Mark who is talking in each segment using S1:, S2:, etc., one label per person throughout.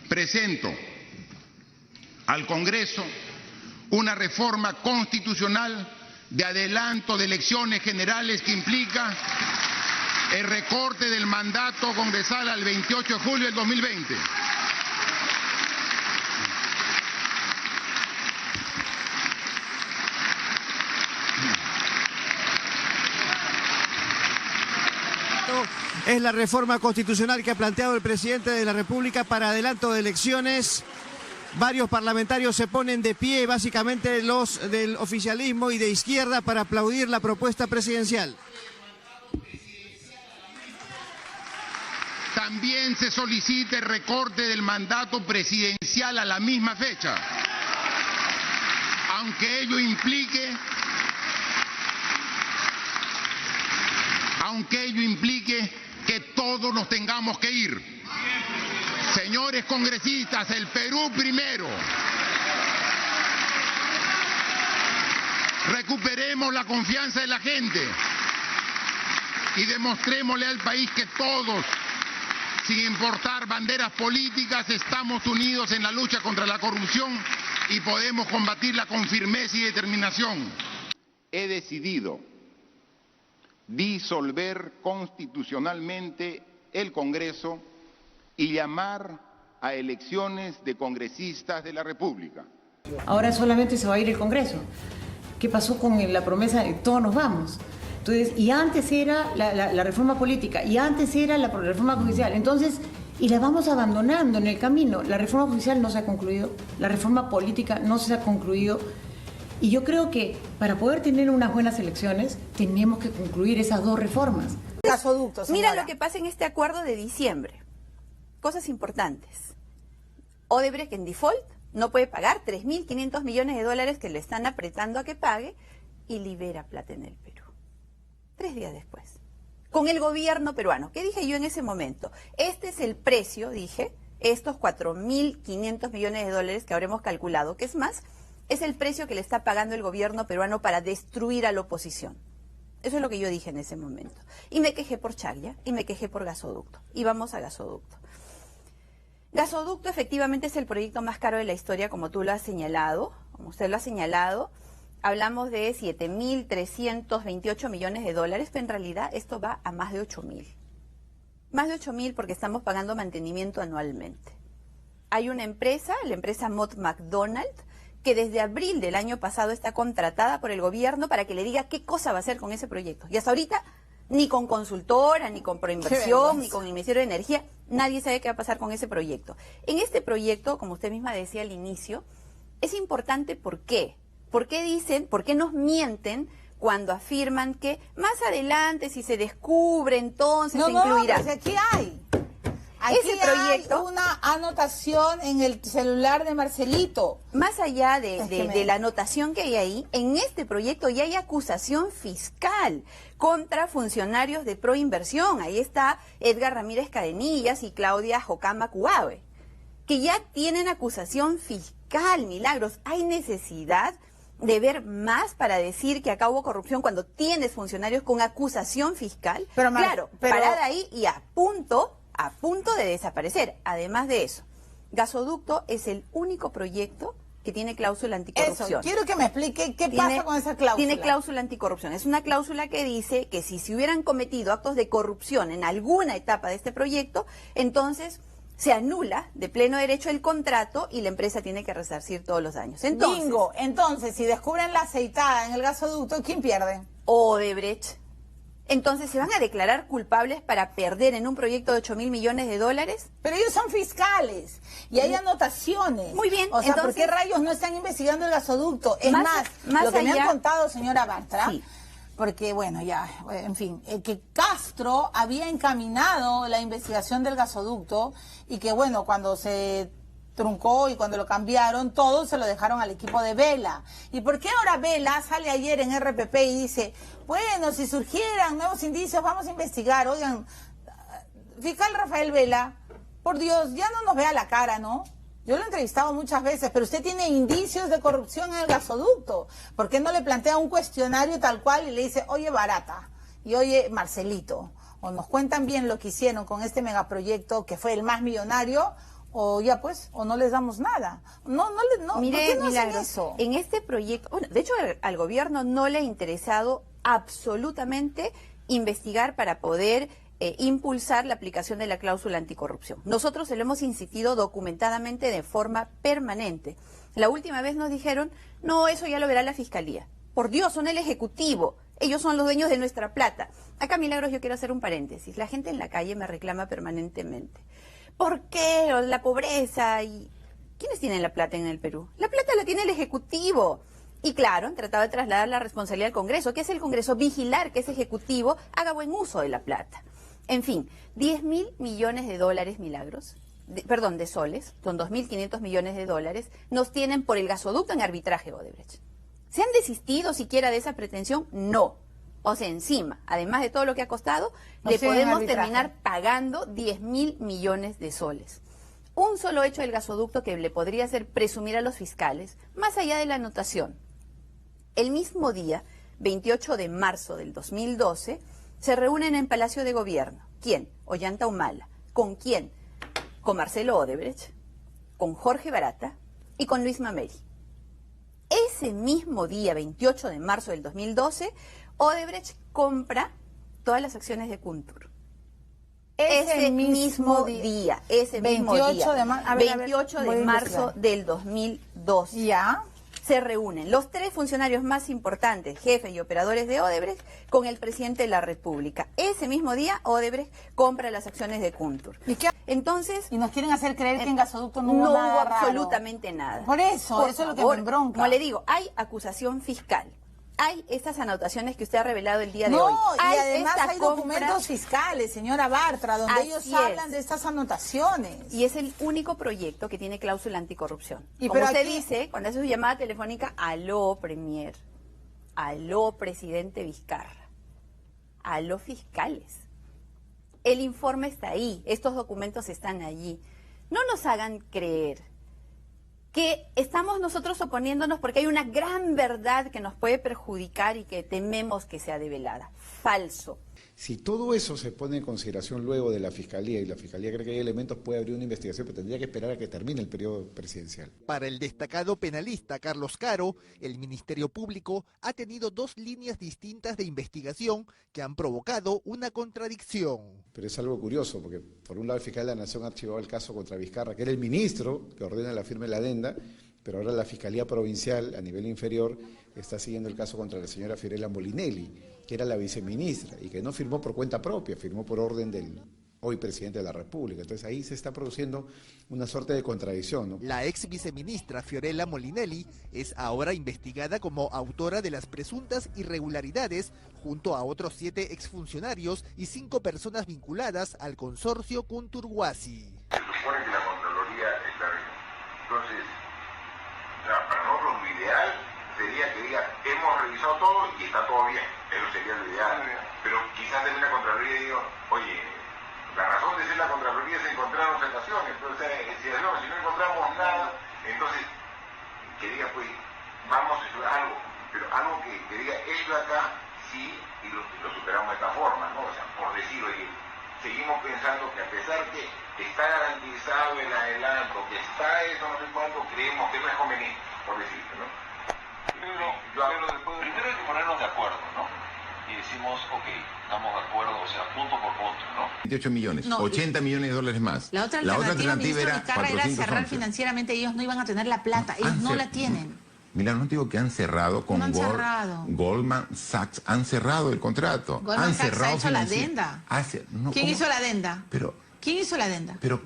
S1: presento al Congreso una reforma constitucional de adelanto de elecciones generales que implica el recorte del mandato congresal al 28 de julio del 2020.
S2: Es la reforma constitucional que ha planteado el presidente de la República para adelanto de elecciones. Varios parlamentarios se ponen de pie, básicamente los del oficialismo y de izquierda, para aplaudir la propuesta presidencial.
S1: También se solicita el recorte del mandato presidencial a la misma fecha, aunque ello implique que todos nos tengamos que ir. Señores congresistas, el Perú primero. Recuperemos la confianza de la gente y demostrémosle al país que todos, sin importar banderas políticas, estamos unidos en la lucha contra la corrupción y podemos combatirla con firmeza y determinación. He decidido disolver constitucionalmente el Congreso y llamar a elecciones de congresistas de la República.
S3: Ahora solamente se va a ir el Congreso. ¿Qué pasó con la promesa de todos nos vamos? Entonces, y antes era la reforma política, y antes era la reforma judicial. Entonces, y la vamos abandonando en el camino. La reforma judicial no se ha concluido, la reforma política no se ha concluido. Y yo creo que para poder tener unas buenas elecciones, tenemos que concluir esas dos reformas.
S4: Gasoducto, señora. Mira lo que pasa en este acuerdo de diciembre. Cosas importantes. Odebrecht en default no puede pagar 3.500 millones de dólares que le están apretando a que pague y libera plata en el Perú. 3 días después. Con el gobierno peruano. ¿Qué dije yo en ese momento? Este es el precio, dije, estos 4.500 millones de dólares que habremos calculado, que es más, es el precio que le está pagando el gobierno peruano para destruir a la oposición. Eso es lo que yo dije en ese momento. Y me quejé por Chaglia y me quejé por Gasoducto. Y vamos a Gasoducto. Gasoducto efectivamente es el proyecto más caro de la historia, como tú lo has señalado, como usted lo ha señalado. Hablamos de 7.328 millones de dólares, pero en realidad esto va a más de 8.000. Más de 8.000 porque estamos pagando mantenimiento anualmente. Hay una empresa, la empresa Mott MacDonald, que desde abril del año pasado está contratada por el gobierno para que le diga qué cosa va a hacer con ese proyecto. Y hasta ahorita, ni con consultora, ni con Proinversión, ni con el Ministerio de Energía, nadie sabe qué va a pasar con ese proyecto. En este proyecto, como usted misma decía al inicio, es importante ¿por qué? ¿Por qué dicen, por qué nos mienten cuando afirman que más adelante, si se descubre, entonces se incluirá?
S5: No, pues aquí hay. Aquí
S4: ese proyecto,
S5: hay una anotación en el celular de Marcelito.
S4: Más allá de la anotación que hay ahí, en este proyecto ya hay acusación fiscal contra funcionarios de Proinversión. Ahí está Edgar Ramírez Cadenillas y Claudia Jocama Cuave, que ya tienen acusación fiscal. Milagros, ¿hay necesidad de ver más para decir que acá hubo corrupción cuando tienes funcionarios con acusación fiscal? Claro, parada ahí y a punto de desaparecer. Además de eso, Gasoducto es el único proyecto que tiene cláusula anticorrupción.
S5: Eso, quiero que me explique qué pasa con esa cláusula.
S4: Tiene cláusula anticorrupción. Es una cláusula que dice que si se hubieran cometido actos de corrupción en alguna etapa de este proyecto, entonces se anula de pleno derecho el contrato y la empresa tiene que resarcir todos los daños.
S5: Entonces, si descubren la aceitada en el gasoducto, ¿quién pierde?
S4: Odebrecht. Entonces, ¿se van a declarar culpables para perder en un proyecto de 8.000 millones de dólares?
S5: Pero ellos son fiscales y hay anotaciones.
S4: Muy bien.
S5: O sea,
S4: entonces,
S5: ¿por qué rayos no están investigando el gasoducto? Es más lo que me han contado, señora Bartra, sí, porque, bueno, ya, en fin, que Castro había encaminado la investigación del gasoducto y que, bueno, cuando se truncó y cuando lo cambiaron, todo se lo dejaron al equipo de Vela. ¿Y por qué ahora Vela sale ayer en RPP y dice, bueno, si surgieran nuevos indicios, vamos a investigar? Oigan, fiscal Rafael Vela, por Dios, ya no nos vea la cara, ¿no? Yo lo he entrevistado muchas veces, pero usted tiene indicios de corrupción en el gasoducto. ¿Por qué no le plantea un cuestionario tal cual y le dice, oye, Barata, y oye, Marcelito, o nos cuentan bien lo que hicieron con este megaproyecto que fue el más millonario, o ya pues, o no les damos nada. No,
S4: Mire,
S5: ¿por qué no hacen
S4: Milagros,
S5: eso?
S4: en este proyecto, bueno, de hecho al gobierno no le ha interesado absolutamente investigar para poder impulsar la aplicación de la cláusula anticorrupción. Nosotros se lo hemos insistido documentadamente de forma permanente. La última vez nos dijeron, no, eso ya lo verá la Fiscalía. Por Dios, son el Ejecutivo. Ellos son los dueños de nuestra plata. Acá, Milagros, yo quiero hacer un paréntesis. La gente en la calle me reclama permanentemente. ¿Por qué? La pobreza. ¿Y quiénes tienen la plata en el Perú? La plata la tiene el Ejecutivo. Y claro, han tratado de trasladar la responsabilidad al Congreso. ¿Qué es el Congreso? Vigilar que ese Ejecutivo haga buen uso de la plata. En fin, 10.000 millones de dólares, Milagros, de soles, son 2.500 millones de dólares, nos tienen por el gasoducto en arbitraje, Odebrecht. ¿Se han desistido siquiera de esa pretensión? No. O sea, encima, además de todo lo que ha costado, le podemos terminar pagando 10.000 millones de soles. Un solo hecho del gasoducto que le podría hacer presumir a los fiscales, más allá de la anotación. El mismo día, 28 de marzo del 2012, se reúnen en Palacio de Gobierno. ¿Quién? Ollanta Humala. ¿Con quién? Con Marcelo Odebrecht, con Jorge Barata y con Luis Mameri. Ese mismo día, 28 de marzo del 2012, Odebrecht compra todas las acciones de Kuntur. Ese mismo día, 28 de marzo del 2012.
S5: ¿Ya?
S4: Se reúnen los tres funcionarios más importantes, jefes y operadores de Odebrecht, con el presidente de la República. Ese mismo día, Odebrecht compra las acciones de Kuntur.
S5: ¿Y qué?
S4: Entonces,
S5: y nos quieren hacer creer que en gasoducto no hubo nada raro.
S4: Absolutamente nada.
S5: Por eso es lo que me embronca.
S4: Como le digo, hay acusación fiscal. Hay estas anotaciones que usted ha revelado el día de hoy.
S5: Y además hay documentos fiscales, señora Bartra, donde ellos hablan de estas anotaciones.
S4: Y es el único proyecto que tiene cláusula anticorrupción. Y como usted dice, cuando hace su llamada telefónica, aló, Premier, aló, presidente Vizcarra, aló, fiscales. El informe está ahí, estos documentos están allí. No nos hagan creer que estamos nosotros oponiéndonos porque hay una gran verdad que nos puede perjudicar y que tememos que sea develada. Falso.
S6: Si todo eso se pone en consideración luego de la Fiscalía y la Fiscalía cree que hay elementos, puede abrir una investigación, pero tendría que esperar a que termine el periodo presidencial.
S7: Para el destacado penalista Carlos Caro, el Ministerio Público ha tenido dos líneas distintas de investigación que han provocado una contradicción.
S6: Pero es algo curioso, porque por un lado el fiscal de la Nación ha archivado el caso contra Vizcarra, que era el ministro que ordena la firma de la adenda, pero ahora la Fiscalía Provincial, a nivel inferior, está siguiendo el caso contra la señora Fiorella Molinelli, que era la viceministra, y que no firmó por cuenta propia, firmó por orden del hoy presidente de la República. Entonces ahí se está produciendo una suerte de contradicción, ¿no?
S7: La ex viceministra Fiorella Molinelli es ahora investigada como autora de las presuntas irregularidades junto a otros 7 exfuncionarios y 5 personas vinculadas al consorcio Kuntur-Huasi.
S8: Se supone que la Contraloría está bien. Entonces, para nosotros lo ideal sería que diga, hemos revisado todo y está todo bien. Eso sería lo ideal. Pero quizás de una Contraloría diga, oye, la razón de ser la Contraloría es encontrar observaciones. Entonces, si no encontramos nada, entonces, que diga, pues, vamos a estudiar algo. Pero algo que diga, esto de acá, sí, y lo superamos de esta forma, ¿no? O sea, por decir, oye, seguimos pensando que a pesar que está garantizado el adelanto, que está eso, no sé cuánto, creemos que no es conveniente, por decirlo, ¿no? Pero después, primero hay que ponernos de acuerdo, ¿no? Y decimos, ok, estamos de acuerdo, o sea, punto por punto, ¿no?
S9: 28 millones, no, 80 millones de dólares más.
S10: La otra alternativa era cerrar financieramente, ellos no iban a tener la plata, ellos no la tienen.
S9: Mira, no digo que han cerrado con Goldman Sachs, han cerrado el contrato.
S10: Goldman Sachs ha hecho la adenda. ¿Quién hizo la adenda? ¿Quién hizo la adenda?
S9: Pero,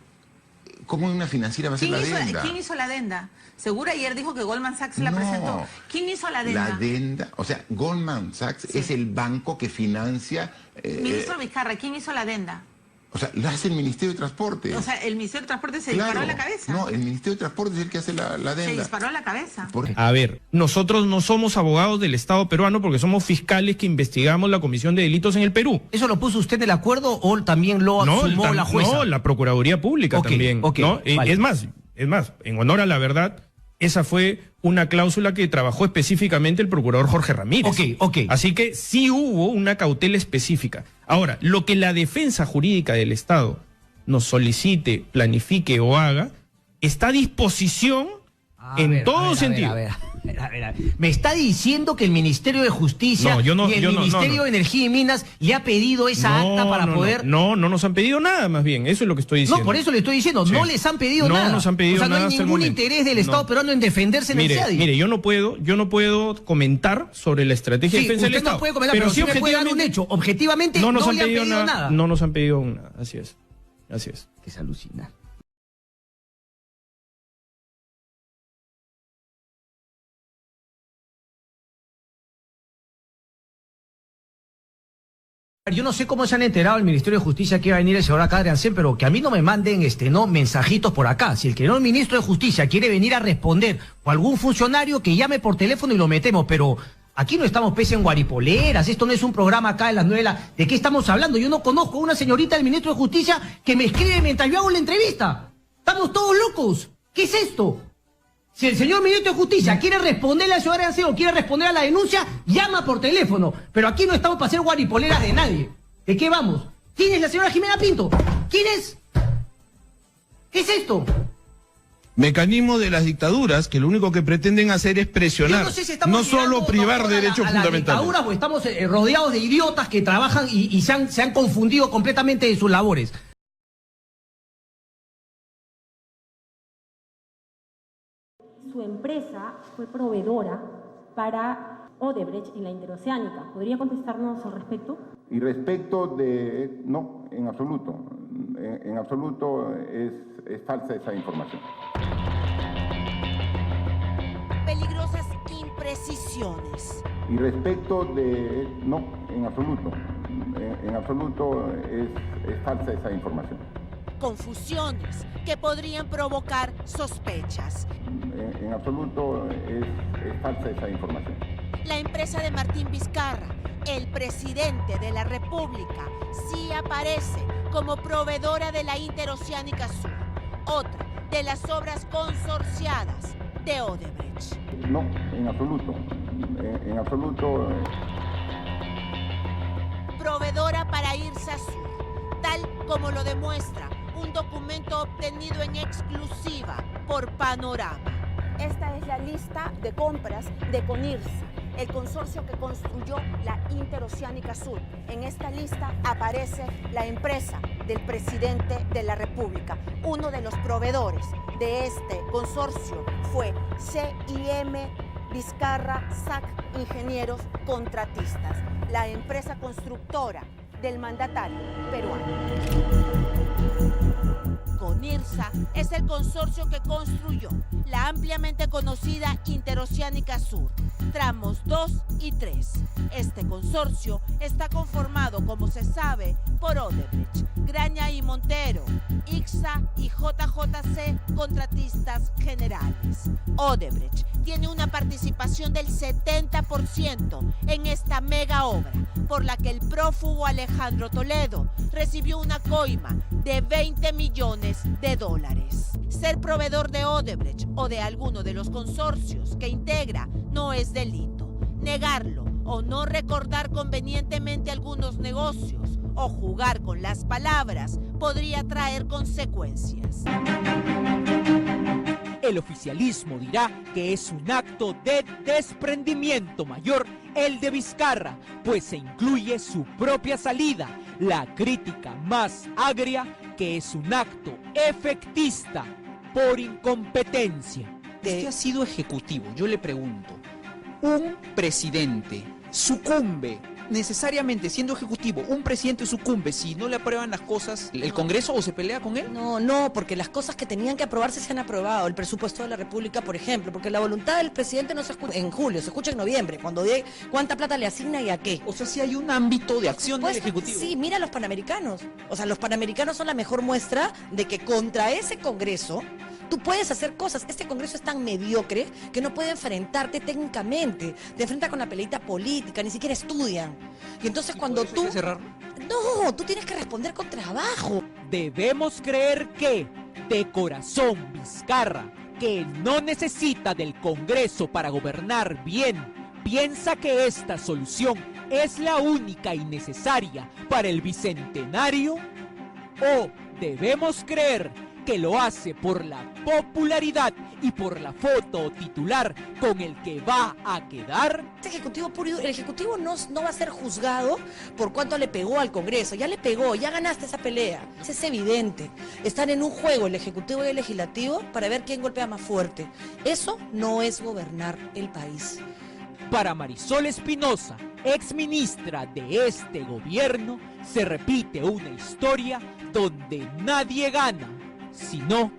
S9: ¿cómo una financiera va a hacer la adenda?
S10: ¿Quién hizo la adenda? Seguro ayer dijo que Goldman Sachs la presentó. ¿Quién hizo la adenda?
S9: La adenda, o sea, Goldman Sachs es el banco que financia...
S10: Ministro Vizcarra, ¿quién hizo la adenda?
S9: O sea, lo hace el Ministerio de Transporte.
S10: O sea, el Ministerio de Transporte se disparó en la cabeza.
S9: No, el Ministerio de Transporte es el que hace la adenda.
S10: Se disparó en la cabeza.
S11: A ver, nosotros no somos abogados del Estado peruano porque somos fiscales que investigamos la Comisión de Delitos en el Perú.
S12: ¿Eso lo puso usted el acuerdo o también lo sumó la jueza?
S11: No, la Procuraduría Pública también. ¿no? Vale. Es más, en honor a la verdad, esa fue una cláusula que trabajó específicamente el procurador Jorge Ramírez. Así que sí hubo una cautela específica. Ahora, lo que la defensa jurídica del Estado nos solicite, planifique o haga, está a disposición en todo sentido.
S12: A ver. Me está diciendo que el Ministerio de Justicia y el Ministerio de Energía y Minas le ha pedido esa acta para poder...
S11: No nos han pedido nada, más bien, eso es lo que estoy diciendo.
S12: No, por eso le estoy diciendo, no les han pedido nada.
S11: No nos han pedido nada.
S12: O sea, no hay ningún interés del Estado peruano en defenderse en el CIADI.
S11: Mire, yo no puedo comentar sobre la estrategia de defensa del Estado.
S12: No puede comentar, pero sí me puede dar un hecho. Objetivamente no le han pedido nada.
S11: No nos han pedido nada, así es.
S12: Que se alucina. Yo no sé cómo se han enterado el Ministerio de Justicia que iba a venir el señor Adrián Sen, pero que a mí no me manden mensajitos por acá. Si el ministro de Justicia quiere venir a responder o algún funcionario que llame por teléfono y lo metemos, pero aquí no estamos pese en guaripoleras, esto no es un programa acá de las 9 ¿de qué estamos hablando? Yo no conozco a una señorita del Ministro de Justicia que me escribe mientras yo hago la entrevista. Estamos todos locos. ¿Qué es esto? Si el señor Ministro de Justicia quiere responderle al señor Arancén o quiere responder a la denuncia, llama por teléfono. Pero aquí no estamos para hacer guaripoleras de nadie. ¿De qué vamos? ¿Quién es la señora Jimena Pinto? ¿Quién es? ¿Qué es esto?
S13: Mecanismo de las dictaduras que lo único que pretenden hacer es presionar, no solo privar derechos fundamentales.
S12: Dictaduras, pues estamos rodeados de idiotas que trabajan y se han confundido completamente de sus labores.
S14: Su empresa fue proveedora para Odebrecht en la interoceánica. ¿Podría contestarnos al respecto?
S8: Y respecto de... No, en absoluto. En absoluto es falsa esa información.
S15: Peligrosas imprecisiones.
S8: Y respecto de... No, en absoluto. En absoluto es falsa esa información.
S15: Confusiones que podrían provocar sospechas.
S8: En absoluto es falsa esa información.
S15: La empresa de Martín Vizcarra, el presidente de la República, sí aparece como proveedora de la Interoceánica Sur, otra de las obras consorciadas de Odebrecht.
S8: No, en absoluto. En absoluto.
S15: Proveedora para Irsa Sur, tal como lo demuestra un documento obtenido en exclusiva por Panorama. Esta es la lista de compras de Conirsa, el consorcio que construyó la Interoceánica Sur. En esta lista aparece la empresa del presidente de la República. Uno de los proveedores de este consorcio fue CIM Vizcarra SAC Ingenieros Contratistas, la empresa constructora del mandatario peruano. Conirsa es el consorcio que construyó la ampliamente conocida Interoceánica Sur, tramos 2 y 3. Este consorcio está conformado, como se sabe, por Odebrecht, Graña y Montero, ICSA y JJC Contratistas Generales. Odebrecht tiene una participación del 70% en esta mega obra, por la que el prófugo Alejandro Toledo recibió una coima de $20 millones. Ser proveedor de Odebrecht o de alguno de los consorcios que integra no es delito. Negarlo o no recordar convenientemente algunos negocios o jugar con las palabras podría traer consecuencias.
S16: El oficialismo dirá que es un acto de desprendimiento mayor el de Vizcarra, pues se incluye su propia salida, la crítica más agria, que es un acto efectista por incompetencia.
S17: Usted ha sido ejecutivo, yo le pregunto, ¿un presidente sucumbe necesariamente siendo ejecutivo? ¿Un presidente sucumbe si no le aprueban las cosas el Congreso o se pelea con él?
S18: No, porque las cosas que tenían que aprobarse se han aprobado. El presupuesto de la República, por ejemplo, porque la voluntad del presidente no se escucha en julio, se escucha en noviembre, cuando de cuánta plata le asigna y a qué.
S17: O sea, si hay un ámbito de acción del Ejecutivo.
S18: Sí, mira a los Panamericanos. O sea, los Panamericanos son la mejor muestra de que contra ese Congreso tú puedes hacer cosas. Este Congreso es tan mediocre que no puede enfrentarte técnicamente. Te enfrenta con la peleita política, ni siquiera estudian. Y entonces cuando tú... No, tú tienes que responder con trabajo.
S16: Debemos creer que, de corazón, Vizcarra, que no necesita del Congreso para gobernar bien, piensa que esta solución es la única y necesaria para el Bicentenario. ¿O debemos creer que lo hace por la popularidad y por la foto titular con el que va a quedar.
S18: El Ejecutivo no va a ser juzgado por cuánto le pegó al Congreso. Ya le pegó, ya ganaste esa pelea. Es evidente. Están en un juego el Ejecutivo y el Legislativo para ver quién golpea más fuerte. Eso no es gobernar el país.
S16: Para Marisol Espinosa, exministra de este gobierno, se repite una historia donde nadie gana, sino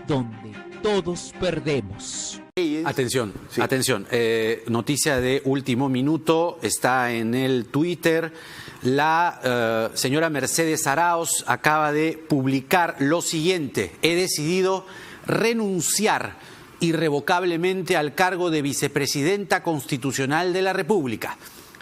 S16: donde todos perdemos.
S19: Atención, atención. Noticia de último minuto, está en el Twitter. La señora Mercedes Arauz acaba de publicar lo siguiente: he decidido renunciar irrevocablemente al cargo de vicepresidenta constitucional de la República.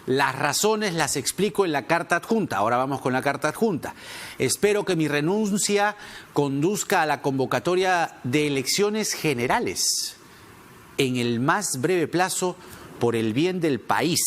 S19: Las razones las explico en la carta adjunta. Ahora vamos con la carta adjunta. Espero que mi renuncia conduzca a la convocatoria de elecciones generales en el más breve plazo por el bien del país.